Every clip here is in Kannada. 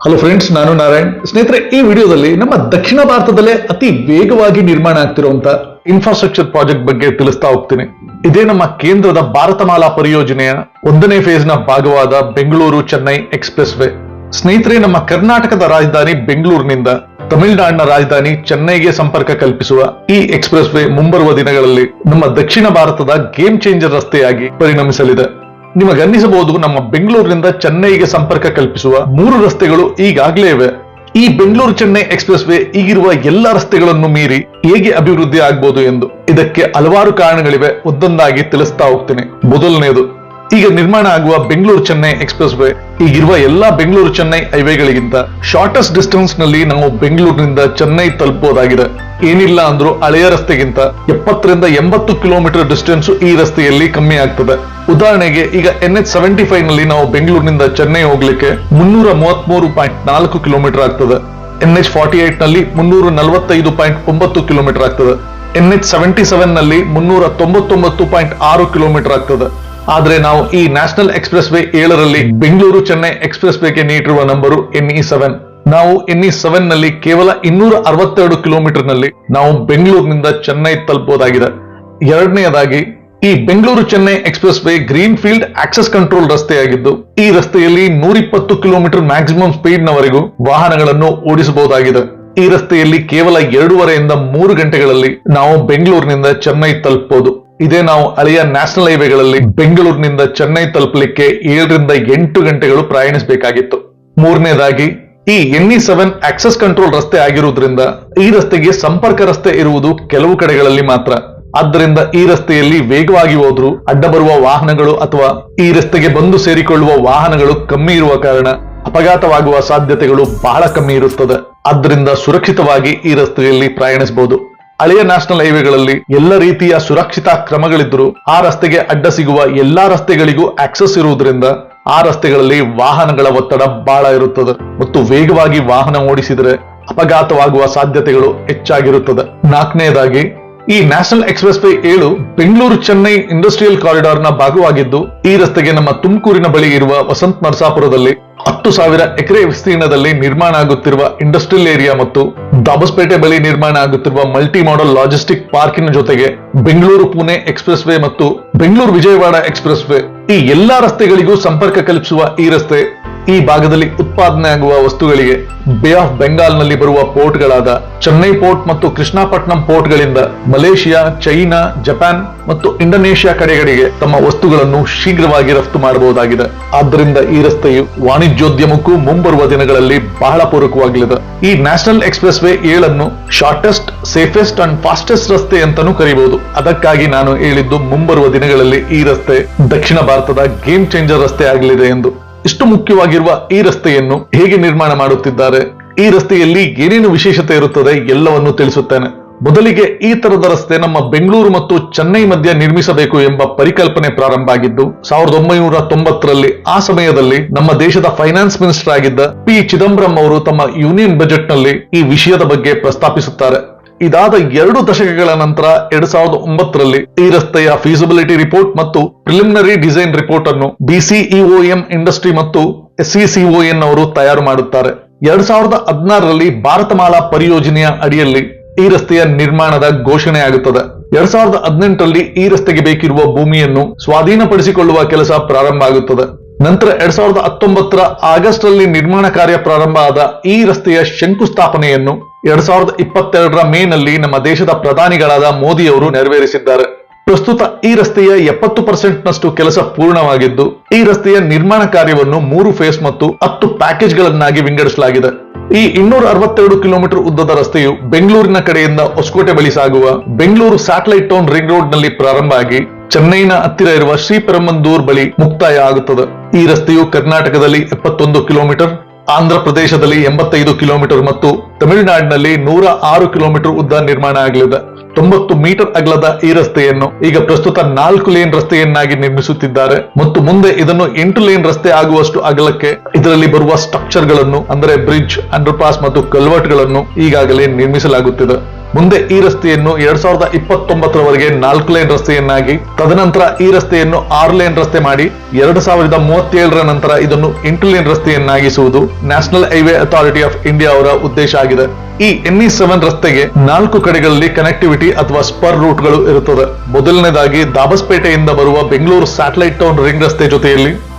ಹಲೋ ಫ್ರೆಂಡ್ಸ್, ನಾನು ನಾರಾಯಣ್. ಸ್ನೇಹಿತರೆ, ಈ ವಿಡಿಯೋದಲ್ಲಿ ನಮ್ಮ ದಕ್ಷಿಣ ಭಾರತದಲ್ಲೇ ಅತಿ ವೇಗವಾಗಿ ನಿರ್ಮಾಣ ಆಗ್ತಿರುವಂತ ಇನ್ಫ್ರಾಸ್ಟ್ರಕ್ಚರ್ ಪ್ರಾಜೆಕ್ಟ್ ಬಗ್ಗೆ ತಿಳಿಸ್ತಾ ಹೋಗ್ತೀನಿ. ಇದೇ ನಮ್ಮ ಕೇಂದ್ರದ ಭಾರತಮಾಲಾ ಪರಿಯೋಜನೆಯ 1ನೇ ಫೇಸ್ ನ ಭಾಗವಾದ ಬೆಂಗಳೂರು ಚೆನ್ನೈ ಎಕ್ಸ್ಪ್ರೆಸ್ ವೇ. ಸ್ನೇಹಿತರೆ, ನಮ್ಮ ಕರ್ನಾಟಕದ ರಾಜಧಾನಿ ಬೆಂಗಳೂರಿನಿಂದ ತಮಿಳುನಾಡಿನ ರಾಜಧಾನಿ ಚೆನ್ನೈಗೆ ಸಂಪರ್ಕ ಕಲ್ಪಿಸುವ ಈ ಎಕ್ಸ್ಪ್ರೆಸ್ ವೇ ಮುಂಬರುವ ದಿನಗಳಲ್ಲಿ ನಮ್ಮ ದಕ್ಷಿಣ ಭಾರತದ ಗೇಮ್ ಚೇಂಜರ್ ರಸ್ತೆಯಾಗಿ ಪರಿಣಮಿಸಲಿದೆ. ನಿಮಗನ್ನಿಸಬಹುದು, ನಮ್ಮ ಬೆಂಗಳೂರಿನಿಂದ ಚೆನ್ನೈಗೆ ಸಂಪರ್ಕ ಕಲ್ಪಿಸುವ 3 ರಸ್ತೆಗಳು ಈಗಾಗಲೇ ಇವೆ. ಈ ಬೆಂಗಳೂರು ಚೆನ್ನೈ ಎಕ್ಸ್ಪ್ರೆಸ್ ವೇ ಈಗಿರುವ ಎಲ್ಲಾ ರಸ್ತೆಗಳನ್ನು ಮೀರಿ ಹೇಗೆ ಅಭಿವೃದ್ಧಿ ಆಗಬಹುದು ಎಂದು. ಇದಕ್ಕೆ ಹಲವಾರು ಕಾರಣಗಳಿವೆ, ಒಂದೊಂದಾಗಿ ತಿಳಿಸ್ತಾ ಹೋಗ್ತೀನಿ. ಮೊದಲನೆಯದು, ಈಗ ನಿರ್ಮಾಣ ಆಗುವ ಬೆಂಗಳೂರು ಚೆನ್ನೈ ಎಕ್ಸ್ಪ್ರೆಸ್ ವೇ ಈಗಿರುವ ಎಲ್ಲಾ ಬೆಂಗಳೂರು ಚೆನ್ನೈ ಹೈವೇಗಳಿಗಿಂತ ಶಾರ್ಟೆಸ್ಟ್ ಡಿಸ್ಟೆನ್ಸ್ ನಲ್ಲಿ ನಾವು ಬೆಂಗಳೂರಿನಿಂದ ಚೆನ್ನೈ ತಲುಪಬಹುದಾಗಿದೆ. ಏನಿಲ್ಲ ಅಂದ್ರೂ ಹಳೆಯ ರಸ್ತೆಗಿಂತ 70 ರಿಂದ 80 ಕಿಲೋಮೀಟರ್ ಡಿಸ್ಟೆನ್ಸ್ ಈ ರಸ್ತೆಯಲ್ಲಿ ಕಮ್ಮಿ ಆಗ್ತದೆ. ಉದಾಹರಣೆಗೆ, ಈಗ NH75 ನಲ್ಲಿ ನಾವು ಬೆಂಗಳೂರಿನಿಂದ ಚೆನ್ನೈ ಹೋಗ್ಲಿಕ್ಕೆ 333.4 ಕಿಲೋಮೀಟರ್ ಆಗ್ತದೆ. NH48 ನಲ್ಲಿ 345.9 ಕಿಲೋಮೀಟರ್ ಆಗ್ತದೆ. NH77 ನಲ್ಲಿ 399.6 ಕಿಲೋಮೀಟರ್ ಆಗ್ತದೆ. ಆದ್ರೆ ನಾವು ಈ ನ್ಯಾಷನಲ್ ಎಕ್ಸ್ಪ್ರೆಸ್ ವೇ 7ರಲ್ಲಿ ಬೆಂಗಳೂರು ಚೆನ್ನೈ ಎಕ್ಸ್ಪ್ರೆಸ್ ವೇಗೆ ನೀಡಿರುವ ನಂಬರು NE7. ನಾವು NE7 ನಲ್ಲಿ ಕೇವಲ 262 ಕಿಲೋಮೀಟರ್ ನಲ್ಲಿ ನಾವು ಬೆಂಗಳೂರಿನಿಂದ ಚೆನ್ನೈ ತಲುಪಬಹುದಾಗಿದೆ. ಎರಡನೆಯದಾಗಿ, ಈ Bengaluru Chennai expressway greenfield access control ರಸ್ತೆಯಾಗಿದ್ದು, ಈ ರಸ್ತೆಯಲ್ಲಿ 120 ಕಿಲೋಮೀಟರ್ ಮ್ಯಾಕ್ಸಿಮಮ್ ಸ್ಪೀಡ್ ನವರೆಗೂ ವಾಹನಗಳನ್ನು ಓಡಿಸಬಹುದಾಗಿದೆ. ಈ ರಸ್ತೆಯಲ್ಲಿ ಕೇವಲ 2.5 ರಿಂದ 3 ಗಂಟೆಗಳಲ್ಲಿ ನಾವು ಬೆಂಗಳೂರಿನಿಂದ ಚೆನ್ನೈ ತಲುಪಬಹುದು. ಇದೇ ನಾವು ಹಳೆಯ ನ್ಯಾಷನಲ್ ಹೈವೇಗಳಲ್ಲಿ ಬೆಂಗಳೂರಿನಿಂದ ಚೆನ್ನೈ ತಲುಪಲಿಕ್ಕೆ 7 ರಿಂದ 8 ಗಂಟೆಗಳು ಪ್ರಯಾಣಿಸಬೇಕಾಗಿತ್ತು. ಮೂರನೇದಾಗಿ, ಈ NE7 ಆಕ್ಸೆಸ್ ಕಂಟ್ರೋಲ್ ರಸ್ತೆ ಆಗಿರುವುದರಿಂದ ಈ ರಸ್ತೆಗೆ ಸಂಪರ್ಕ ರಸ್ತೆ ಇರುವುದು ಕೆಲವು ಕಡೆಗಳಲ್ಲಿ ಮಾತ್ರ. ಆದ್ದರಿಂದ ಈ ರಸ್ತೆಯಲ್ಲಿ ವೇಗವಾಗಿ ಹೋದ್ರೂ ಅಡ್ಡ ಬರುವ ವಾಹನಗಳು ಅಥವಾ ಈ ರಸ್ತೆಗೆ ಬಂದು ಸೇರಿಕೊಳ್ಳುವ ವಾಹನಗಳು ಕಮ್ಮಿ ಇರುವ ಕಾರಣ ಅಪಘಾತವಾಗುವ ಸಾಧ್ಯತೆಗಳು ಬಹಳ ಕಮ್ಮಿ ಇರುತ್ತದೆ. ಆದ್ದರಿಂದ ಸುರಕ್ಷಿತವಾಗಿ ಈ ರಸ್ತೆಯಲ್ಲಿ ಪ್ರಯಾಣಿಸಬಹುದು. ಹಳೆಯ ನ್ಯಾಷನಲ್ ಹೈವೇಗಳಲ್ಲಿ ಎಲ್ಲ ರೀತಿಯ ಸುರಕ್ಷಿತಾ ಕ್ರಮಗಳಿದ್ದರೂ ಆ ರಸ್ತೆಗೆ ಅಡ್ಡ ಸಿಗುವ ಎಲ್ಲಾ ರಸ್ತೆಗಳಿಗೂ ಆಕ್ಸೆಸ್ ಇರುವುದರಿಂದ ಆ ರಸ್ತೆಗಳಲ್ಲಿ ವಾಹನಗಳ ಒತ್ತಡ ಬಹಳ ಇರುತ್ತದೆ ಮತ್ತು ವೇಗವಾಗಿ ವಾಹನ ಓಡಿಸಿದರೆ ಅಪಘಾತವಾಗುವ ಸಾಧ್ಯತೆಗಳು ಹೆಚ್ಚಾಗಿರುತ್ತದೆ. ನಾಲ್ಕನೆಯದಾಗಿ, ಈ national express way 7 Bengaluru Chennai industrial corridor ನ ಭಾಗವಾಗಿದ್ದು, ಈ ರಸ್ತೆಗೆ ನಮ್ಮ ತುಮಕೂರಿನ ಬಳಿ ಇರುವ ವಸಂತ ನರಸಾಪುರದಲ್ಲಿ 10,000 ಎಕರೆ ವಿಸ್ತೀರ್ಣದಲ್ಲಿ ನಿರ್ಮಾಣ ಆಗುತ್ತಿರುವ ಇಂಡಸ್ಟ್ರಿಯಲ್ ಏರಿಯಾ ಮತ್ತು ದಾಬಸ್ಪೇಟೆ ಬಳಿ ನಿರ್ಮಾಣ ಆಗುತ್ತಿರುವ ಮಲ್ಟಿ ಮಾಡೆಲ್ ಲಾಜಿಸ್ಟಿಕ್ ಪಾರ್ಕಿನ ಜೊತೆಗೆ ಬೆಂಗಳೂರು ಪುಣೆ ಎಕ್ಸ್ಪ್ರೆಸ್ ವೇ ಮತ್ತು ಬೆಂಗಳೂರು ವಿಜಯವಾಡ ಎಕ್ಸ್ಪ್ರೆಸ್ ವೇ, ಈ ಎಲ್ಲಾ ರಸ್ತೆಗಳಿಗೂ ಸಂಪರ್ಕ ಕಲ್ಪಿಸುವ ಈ ರಸ್ತೆ ಈ ಭಾಗದಲ್ಲಿ ಉತ್ಪಾದನೆ ಆಗುವ ವಸ್ತುಗಳಿಗೆ ಬೇ ಆಫ್ ಬೆಂಗಾಲ್ ನಲ್ಲಿ ಬರುವ ಪೋರ್ಟ್ಗಳಾದ ಚೆನ್ನೈ ಪೋರ್ಟ್ ಮತ್ತು ಕೃಷ್ಣಪಟ್ಟಣಂ ಪೋರ್ಟ್ಗಳಿಂದ ಮಲೇಷಿಯಾ, ಚೈನಾ, ಜಪಾನ್ ಮತ್ತು ಇಂಡೋನೇಷಿಯಾ ಕಡೆಗಳಿಗೆ ತಮ್ಮ ವಸ್ತುಗಳನ್ನು ಶೀಘ್ರವಾಗಿ ರಫ್ತು ಮಾಡಬಹುದಾಗಿದೆ. ಆದ್ದರಿಂದ ಈ ರಸ್ತೆಯು ವಾಣಿಜ್ಯೋದ್ಯಮಕ್ಕೂ ಮುಂಬರುವ ದಿನಗಳಲ್ಲಿ ಬಹಳ ಪೂರಕವಾಗಲಿದೆ. ಈ national express way 7 shortest, safest and fastest ರಸ್ತೆ ಅಂತಾನೂ ಕರೀಬಹುದು. ಅದಕ್ಕಾಗಿ ನಾನು ಹೇಳಿದ್ದು ಮುಂಬರುವ ದಿನಗಳಲ್ಲಿ ಈ ರಸ್ತೆ ದಕ್ಷಿಣ ಭಾರತದ ಗೇಮ್ ಚೇಂಜರ್ ರಸ್ತೆ ಆಗಲಿದೆ ಎಂದು. ಇಷ್ಟು ಮುಖ್ಯವಾಗಿರುವ ಈ ರಸ್ತೆಯನ್ನು ಹೇಗೆ ನಿರ್ಮಾಣ ಮಾಡುತ್ತಿದ್ದಾರೆ, ಈ ರಸ್ತೆಯಲ್ಲಿ ಏನೇನು ವಿಶೇಷತೆ ಇರುತ್ತದೆ ಎಲ್ಲವನ್ನು ತಿಳಿಸುತ್ತೇನೆ. ಮೊದಲಿಗೆ, ಈ ತರದ ರಸ್ತೆ ನಮ್ಮ ಬೆಂಗಳೂರು ಮತ್ತು ಚೆನ್ನೈ ಮಧ್ಯೆ ನಿರ್ಮಿಸಬೇಕು ಎಂಬ ಪರಿಕಲ್ಪನೆ ಪ್ರಾರಂಭ ಆಗಿದ್ದು 1990ರಲ್ಲಿ. ಆ ಸಮಯದಲ್ಲಿ ನಮ್ಮ ದೇಶದ ಫೈನಾನ್ಸ್ ಮಿನಿಸ್ಟರ್ ಆಗಿದ್ದ P. ಚಿದಂಬರಂ ಅವರು ತಮ್ಮ ಯೂನಿಯನ್ ಬಜೆಟ್ ನಲ್ಲಿ ಈ ವಿಷಯದ ಬಗ್ಗೆ ಪ್ರಸ್ತಾಪಿಸುತ್ತಾರೆ. ಇದಾದ 2 ದಶಕಗಳ ನಂತರ 2009ರಲ್ಲಿ ಈ ರಸ್ತೆಯ ಫೀಸಿಬಿಲಿಟಿ ರಿಪೋರ್ಟ್ ಮತ್ತು ಪ್ರಿಲಿಮಿನರಿ ಡಿಸೈನ್ ರಿಪೋರ್ಟ್ ಅನ್ನು BCEOM ಇಂಡಸ್ಟ್ರಿ ಮತ್ತು SCCON ಅವರು ತಯಾರು ಮಾಡುತ್ತಾರೆ. 2016ರಲ್ಲಿ ಭಾರತಮಾಲಾ ಪರಿಯೋಜನೆಯ ಅಡಿಯಲ್ಲಿ ಈ ರಸ್ತೆಯ ನಿರ್ಮಾಣದ ಘೋಷಣೆ ಆಗುತ್ತದೆ. 2018ರಲ್ಲಿ ಈ ರಸ್ತೆಗೆ ಬೇಕಿರುವ ಭೂಮಿಯನ್ನು ಸ್ವಾಧೀನಪಡಿಸಿಕೊಳ್ಳುವ ಕೆಲಸ ಪ್ರಾರಂಭ ಆಗುತ್ತದೆ. ನಂತರ 2019ರ ಆಗಸ್ಟ್ ರಲ್ಲಿ ನಿರ್ಮಾಣ ಕಾರ್ಯ ಪ್ರಾರಂಭ ಆದ ಈ ರಸ್ತೆಯ ಶಂಕುಸ್ಥಾಪನೆಯನ್ನು 2022ರ ಮೇ ನಲ್ಲಿ ನಮ್ಮ ದೇಶದ ಪ್ರಧಾನಿಗಳಾದ ಮೋದಿ ಅವರು ನೆರವೇರಿಸಿದ್ದಾರೆ. ಪ್ರಸ್ತುತ ಈ ರಸ್ತೆಯ 70% ನಷ್ಟು ಕೆಲಸ ಪೂರ್ಣವಾಗಿದ್ದು, ಈ ರಸ್ತೆಯ ನಿರ್ಮಾಣ ಕಾರ್ಯವನ್ನು 3 ಫೇಸ್ ಮತ್ತು 10 ಪ್ಯಾಕೇಜ್ಗಳನ್ನಾಗಿ ವಿಂಗಡಿಸಲಾಗಿದೆ. ಈ 262 ಕಿಲೋಮೀಟರ್ ಉದ್ದದ ರಸ್ತೆಯು ಬೆಂಗಳೂರಿನ ಕಡೆಯಿಂದ ಹೊಸಕೋಟೆ ಬಳಿ ಸಾಗುವ Bengaluru satellite town ring road ನಲ್ಲಿ ಪ್ರಾರಂಭ ಆಗಿ ಚೆನ್ನೈನ ಹತ್ತಿರ ಇರುವ ಶ್ರೀಪೆರಂಬಂದೂರ್ ಬಳಿ ಮುಕ್ತಾಯ ಆಗುತ್ತದೆ. ಈ ರಸ್ತೆಯು ಕರ್ನಾಟಕದಲ್ಲಿ 71 ಕಿಲೋಮೀಟರ್, ಆಂಧ್ರ ಪ್ರದೇಶದಲ್ಲಿ 85 ಕಿಲೋಮೀಟರ್ ಮತ್ತು ತಮಿಳುನಾಡಿನಲ್ಲಿ 106 ಕಿಲೋಮೀಟರ್ ಉದ್ದ ನಿರ್ಮಾಣ ಆಗಲಿದೆ. 90 ಮೀಟರ್ ಅಗಲದ ಈ ರಸ್ತೆಯನ್ನು ಈಗ ಪ್ರಸ್ತುತ 4 ಲೇನ್ ರಸ್ತೆಯನ್ನಾಗಿ ನಿರ್ಮಿಸುತ್ತಿದ್ದಾರೆ ಮತ್ತು ಮುಂದೆ ಇದನ್ನು 8 ಲೇನ್ ರಸ್ತೆ ಆಗುವಷ್ಟು ಅಗಲಕ್ಕೆ ಇದರಲ್ಲಿ ಬರುವ ಸ್ಟ್ರಕ್ಚರ್ ಗಳನ್ನು ಅಂದರೆ ಬ್ರಿಡ್ಜ್, ಅಂಡರ್ ಪಾಸ್ ಮತ್ತು ಕಲ್ವರ್ಟ್ ಗಳನ್ನು ಈಗಾಗಲೇ ನಿರ್ಮಿಸಲಾಗುತ್ತಿದೆ. ಮುಂದೆ ಈ ರಸ್ತೆಯನ್ನು 2029ರವರೆಗೆ 4 ಲೇನ್ ರಸ್ತೆಯನ್ನಾಗಿ, ತದನಂತರ ಈ ರಸ್ತೆಯನ್ನು 6 ಲೇನ್ ರಸ್ತೆ ಮಾಡಿ 2037ರ ನಂತರ ಇದನ್ನು 8 ಲೇನ್ ರಸ್ತೆಯನ್ನಾಗಿಸುವುದು national highway authority of India ಅವರ ಉದ್ದೇಶ ಆಗಿದೆ. ಈ NE7 ರಸ್ತೆಗೆ 4 ಕಡೆಗಳಲ್ಲಿ ಕನೆಕ್ಟಿವಿಟಿ ಅಥವಾ ಸ್ಪರ್ ರೂಟ್ಗಳು ಇರುತ್ತದೆ. ಮೊದಲನೇದಾಗಿ ದಾಬಸ್ಪೇಟೆಯಿಂದ ಬರುವ ಬೆಂಗಳೂರು ಸ್ಯಾಟಲೈಟ್ ಟೌನ್ ರಿಂಗ್ ರಸ್ತೆ ಜೊತೆಯಲ್ಲಿ,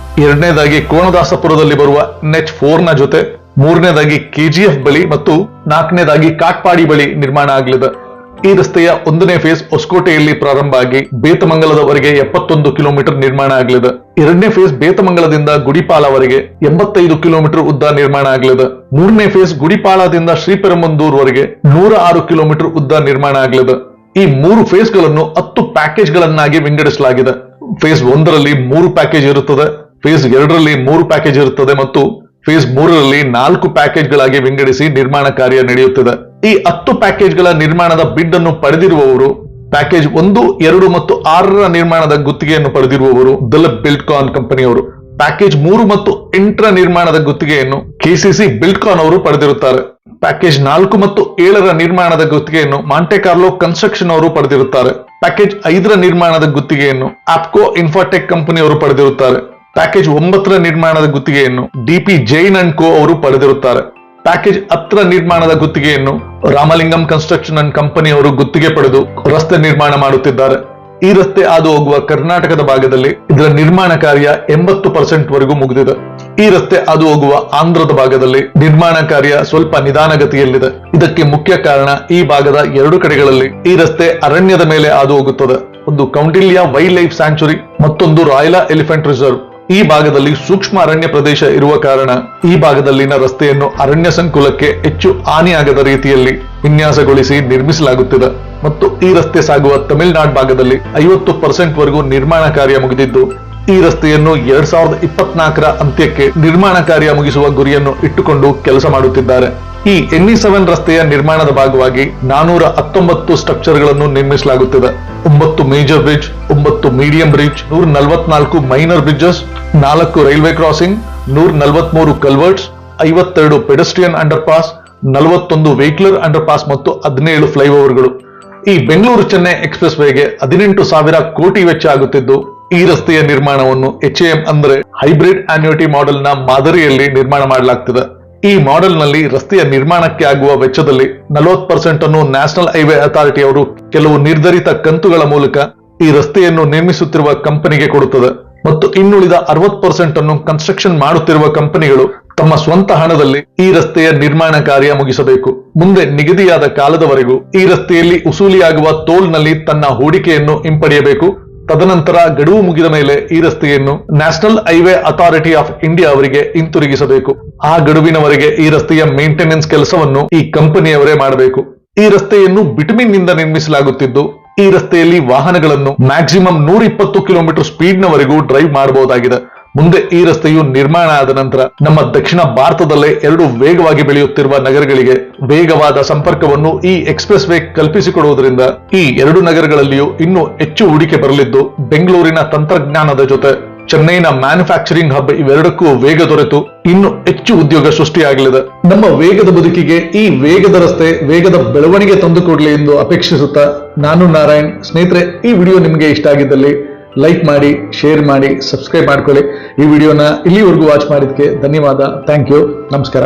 ಎರಡನೇದಾಗಿ ಕೋಣದಾಸಪುರದಲ್ಲಿ ಬರುವ NH4 ನ ಜೊತೆ, ಮೂರನೇದಾಗಿ KGF ಬಳಿ ಮತ್ತು ನಾಲ್ಕನೇದಾಗಿ ಕಾಟ್ಪಾಡಿ ಬಳಿ ನಿರ್ಮಾಣ ಆಗಲಿದೆ. ಈ ರಸ್ತೆಯ 1ನೇ ಫೇಸ್ ಹೊಸಕೋಟೆಯಲ್ಲಿ ಪ್ರಾರಂಭ ಆಗಿ ಬೇತಮಂಗಲದವರೆಗೆ 71 ಕಿಲೋಮೀಟರ್ ನಿರ್ಮಾಣ ಆಗಲಿದೆ. 2ನೇ ಫೇಸ್ ಬೇತಮಂಗಲದಿಂದ ಗುಡಿಪಾಲವರೆಗೆ 85 ಕಿಲೋಮೀಟರ್ ಉದ್ದ ನಿರ್ಮಾಣ ಆಗಲಿದೆ. 3ನೇ ಫೇಸ್ ಗುಡಿಪಾಲದಿಂದ ಶ್ರೀಪೆರುಂಬದೂರ್ವರೆಗೆ 106 ಕಿಲೋಮೀಟರ್ ಉದ್ದ ನಿರ್ಮಾಣ ಆಗಲಿದೆ. ಈ 3 ಫೇಸ್ ಗಳನ್ನು 10 ಪ್ಯಾಕೇಜ್ ಗಳನ್ನಾಗಿ ವಿಂಗಡಿಸಲಾಗಿದೆ. ಫೇಸ್ 1ರಲ್ಲಿ 3 ಪ್ಯಾಕೇಜ್ ಇರುತ್ತದೆ, ಫೇಸ್ 2ರಲ್ಲಿ 3 ಪ್ಯಾಕೇಜ್ ಇರುತ್ತದೆ ಮತ್ತು ಫೇಸ್ 3ರಲ್ಲಿ 4 ಪ್ಯಾಕೇಜ್ಗಳಾಗಿ ವಿಂಗಡಿಸಿ ನಿರ್ಮಾಣ ಕಾರ್ಯ ನಡೆಯುತ್ತಿದೆ. ಈ 10 ಪ್ಯಾಕೇಜ್ಗಳ ನಿರ್ಮಾಣದ ಬಿಡ್ ಅನ್ನು ಪಡೆದಿರುವವರು, ಪ್ಯಾಕೇಜ್ 1, 2 ಮತ್ತು 6ರ ನಿರ್ಮಾಣದ ಗುತ್ತಿಗೆಯನ್ನು ಪಡೆದಿರುವವರು ದಲಪ್ ಬಿಲ್ಡ್ಕಾನ್ ಕಂಪನಿಯವರು. ಪ್ಯಾಕೇಜ್ 3 ಮತ್ತು 8ರ ನಿರ್ಮಾಣದ ಗುತ್ತಿಗೆಯನ್ನು KCC ಬಿಲ್ಡ್ಕಾನ್ ಅವರು ಪಡೆದಿರುತ್ತಾರೆ. ಪ್ಯಾಕೇಜ್ 4 ಮತ್ತು 7ರ ನಿರ್ಮಾಣದ ಗುತ್ತಿಗೆಯನ್ನು ಮಾಂಟೆ ಕಾರ್ಲೋ ಕನ್ಸ್ಟ್ರಕ್ಷನ್ ಅವರು ಪಡೆದಿರುತ್ತಾರೆ. ಪ್ಯಾಕೇಜ್ 5ರ ನಿರ್ಮಾಣದ ಗುತ್ತಿಗೆಯನ್ನು ಆಪ್ಕೋ ಇನ್ಫಾಟೆಕ್ ಕಂಪನಿಯವರು ಪಡೆದಿರುತ್ತಾರೆ. ಪ್ಯಾಕೇಜ್ 9ರ ನಿರ್ಮಾಣದ ಗುತ್ತಿಗೆಯನ್ನು DP ಜೈನ್ ಅಂಡ್ ಕೋ ಅವರು ಪಡೆದಿರುತ್ತಾರೆ. ಪ್ಯಾಕೇಜ್ 10ರ ನಿರ್ಮಾಣದ ಗುತ್ತಿಗೆಯನ್ನು ರಾಮಲಿಂಗಂ ಕನ್ಸ್ಟ್ರಕ್ಷನ್ ಅಂಡ್ ಕಂಪನಿಯವರು ಗುತ್ತಿಗೆ ಪಡೆದು ರಸ್ತೆ ನಿರ್ಮಾಣ ಮಾಡುತ್ತಿದ್ದಾರೆ. ಈ ರಸ್ತೆ ಹಾದು ಹೋಗುವ ಕರ್ನಾಟಕದ ಭಾಗದಲ್ಲಿ ಇದರ ನಿರ್ಮಾಣ ಕಾರ್ಯ 80% ವರೆಗೂ ಮುಗಿದಿದೆ. ಈ ರಸ್ತೆ ಹಾದು ಹೋಗುವ ಆಂಧ್ರದ ಭಾಗದಲ್ಲಿ ನಿರ್ಮಾಣ ಕಾರ್ಯ ಸ್ವಲ್ಪ ನಿಧಾನಗತಿಯಲ್ಲಿದೆ. ಇದಕ್ಕೆ ಮುಖ್ಯ ಕಾರಣ ಈ ಭಾಗದ 2 ಕಡೆಗಳಲ್ಲಿ ಈ ರಸ್ತೆ ಅರಣ್ಯದ ಮೇಲೆ ಹಾದು ಹೋಗುತ್ತದೆ. ಒಂದು ಕೌಂಡಿಲ್ಯ ವೈಲ್ಡ್ ಲೈಫ್ ಸ್ಯಾಂಕ್ಚುರಿ, ಮತ್ತೊಂದು ರಾಯಲ ಎಲಿಫೆಂಟ್ ರಿಸರ್ವ್. ಈ ಭಾಗದಲ್ಲಿ ಸೂಕ್ಷ್ಮ ಅರಣ್ಯ ಪ್ರದೇಶ ಇರುವ ಕಾರಣ ಈ ಭಾಗದಲ್ಲಿನ ರಸ್ತೆಯನ್ನು ಅರಣ್ಯ ಸಂಕುಲಕ್ಕೆ ಹೆಚ್ಚು ಹಾನಿಯಾಗದ ರೀತಿಯಲ್ಲಿ ವಿನ್ಯಾಸಗೊಳಿಸಿ ನಿರ್ಮಿಸಲಾಗುತ್ತಿದೆ ಮತ್ತು ಈ ರಸ್ತೆ ಸಾಗುವ ತಮಿಳುನಾಡು ಭಾಗದಲ್ಲಿ 50% ವರೆಗೂ ನಿರ್ಮಾಣ ಕಾರ್ಯ ಮುಗಿದಿದ್ದು, ಈ ರಸ್ತೆಯನ್ನು 2024ರ ಅಂತ್ಯಕ್ಕೆ ನಿರ್ಮಾಣ ಕಾರ್ಯ ಮುಗಿಸುವ ಗುರಿಯನ್ನು ಇಟ್ಟುಕೊಂಡು ಕೆಲಸ ಮಾಡುತ್ತಿದ್ದಾರೆ. ಈ NE7 ರಸ್ತೆಯ ನಿರ್ಮಾಣದ ಭಾಗವಾಗಿ 419 ಸ್ಟ್ರಕ್ಚರ್ಗಳನ್ನು ನಿರ್ಮಿಸಲಾಗುತ್ತಿದೆ. 9 major bridge, 9 medium bridge, 144 minor bridges, 4 railway crossing, 143 ಕಲ್ವರ್ಟ್ಸ್, 52 pedestrian under pass, 41 vehicular under pass ಮತ್ತು 17 ಫ್ಲೈಓವರ್ಗಳು. ಈ ಬೆಂಗಳೂರು ಚೆನ್ನೈ ಎಕ್ಸ್ಪ್ರೆಸ್ ವೇಗೆ 18,000 ಕೋಟಿ ವೆಚ್ಚ ಆಗುತ್ತಿದ್ದು, ಈ ರಸ್ತೆಯ ನಿರ್ಮಾಣವನ್ನು HAM ಅಂದರೆ ಹೈಬ್ರಿಡ್ ಆನ್ಯುಯಿಟಿ ಮಾಡೆಲ್ ನ ಮಾದರಿಯಲ್ಲಿ ನಿರ್ಮಾಣ ಮಾಡಲಾಗ್ತಿದೆ. ಈ ಮಾಡೆಲ್ ನಲ್ಲಿ ರಸ್ತೆಯ ನಿರ್ಮಾಣಕ್ಕೆ ಆಗುವ ವೆಚ್ಚದಲ್ಲಿ 40% ಅನ್ನು ನ್ಯಾಷನಲ್ ಹೈವೇ ಅಥಾರಿಟಿ ಅವರು ಕೆಲವು ನಿರ್ಧರಿತ ಕಂತುಗಳ ಮೂಲಕ ಈ ರಸ್ತೆಯನ್ನು ನಿರ್ಮಿಸುತ್ತಿರುವ ಕಂಪನಿಗೆ ಕೊಡುತ್ತದೆ ಮತ್ತು ಇನ್ನುಳಿದ 60% ಅನ್ನು ಕನ್ಸ್ಟ್ರಕ್ಷನ್ ಮಾಡುತ್ತಿರುವ ಕಂಪನಿಗಳು ತಮ್ಮ ಸ್ವಂತ ಹಣದಲ್ಲಿ ಈ ರಸ್ತೆಯ ನಿರ್ಮಾಣ ಕಾರ್ಯ ಮುಗಿಸಬೇಕು. ಮುಂದೆ ನಿಗದಿಯಾದ ಕಾಲದವರೆಗೂ ಈ ರಸ್ತೆಯಲ್ಲಿ ಉಸೂಲಿಯಾಗುವ ಟೋಲ್ ನಲ್ಲಿ ತನ್ನ ಹೂಡಿಕೆಯನ್ನು ಹಿಂಪಡೆಯಬೇಕು. ತದನಂತರ ಗಡುವು ಮುಗಿದ ಮೇಲೆ ಈ ರಸ್ತೆಯನ್ನು national highway authority of India ಅವರಿಗೆ ಹಿಂತಿರುಗಿಸಬೇಕು. ಆ ಗಡುವಿನವರೆಗೆ ಈ ರಸ್ತೆಯ ಮೇಂಟೆನೆನ್ಸ್ ಕೆಲಸವನ್ನು ಈ ಕಂಪನಿಯವರೇ ಮಾಡಬೇಕು. ಈ ರಸ್ತೆಯನ್ನು ಬಿಟುಮಿನ್ ನಿಂದ ನಿರ್ಮಿಸಲಾಗುತ್ತಿದ್ದು, ಈ ರಸ್ತೆಯಲ್ಲಿ ವಾಹನಗಳನ್ನು ಮ್ಯಾಕ್ಸಿಮಮ್ 120 ಕಿಲೋಮೀಟರ್ ಸ್ಪೀಡ್ ನವರೆಗೂ ಡ್ರೈವ್ ಮಾಡಬಹುದಾಗಿದೆ. ಮುಂದೆ ಈ ರಸ್ತೆಯು ನಿರ್ಮಾಣ ಆದ ನಂತರ ನಮ್ಮ ದಕ್ಷಿಣ ಭಾರತದಲ್ಲೇ 2 ವೇಗವಾಗಿ ಬೆಳೆಯುತ್ತಿರುವ ನಗರಗಳಿಗೆ ವೇಗವಾದ ಸಂಪರ್ಕವನ್ನು ಈ ಎಕ್ಸ್ಪ್ರೆಸ್ ವೇ ಕಲ್ಪಿಸಿಕೊಡುವುದರಿಂದ ಈ 2 ನಗರಗಳಲ್ಲಿಯೂ ಇನ್ನೂ ಹೆಚ್ಚು ಹೂಡಿಕೆ ಬರಲಿದ್ದು, ಬೆಂಗಳೂರಿನ ತಂತ್ರಜ್ಞಾನದ ಜೊತೆ ಚೆನ್ನೈನ ಮ್ಯಾನುಫ್ಯಾಕ್ಚರಿಂಗ್ ಹಬ್ ಇವೆರಡಕ್ಕೂ ವೇಗ ದೊರೆತು ಇನ್ನು ಹೆಚ್ಚು ಉದ್ಯೋಗ ಸೃಷ್ಟಿಯಾಗಲಿದೆ. ನಮ್ಮ ವೇಗದ ಬದುಕಿಗೆ ಈ ವೇಗದ ರಸ್ತೆ ವೇಗದ ಬೆಳವಣಿಗೆ ತಂದುಕೊಡ್ಲಿ ಎಂದು ಅಪೇಕ್ಷಿಸುತ್ತಾ ನಾನು ನಾರಾಯಣ್. ಸ್ನೇಹಿತರೆ, ಈ ವಿಡಿಯೋ ನಿಮಗೆ ಇಷ್ಟ ಆಗಿದ್ದಲ್ಲಿ ಲೈಕ್ ಮಾಡಿ, ಶೇರ್ ಮಾಡಿ, ಸಬ್ಸ್ಕ್ರೈಬ್ ಮಾಡ್ಕೊಳ್ಳಿ. ಈ ವಿಡಿಯೋನ ಇಲ್ಲಿವರೆಗೂ ವಾಚ್ ಮಾಡಿದ್ದಕ್ಕೆ ಧನ್ಯವಾದ. Thank you. ನಮಸ್ಕಾರ.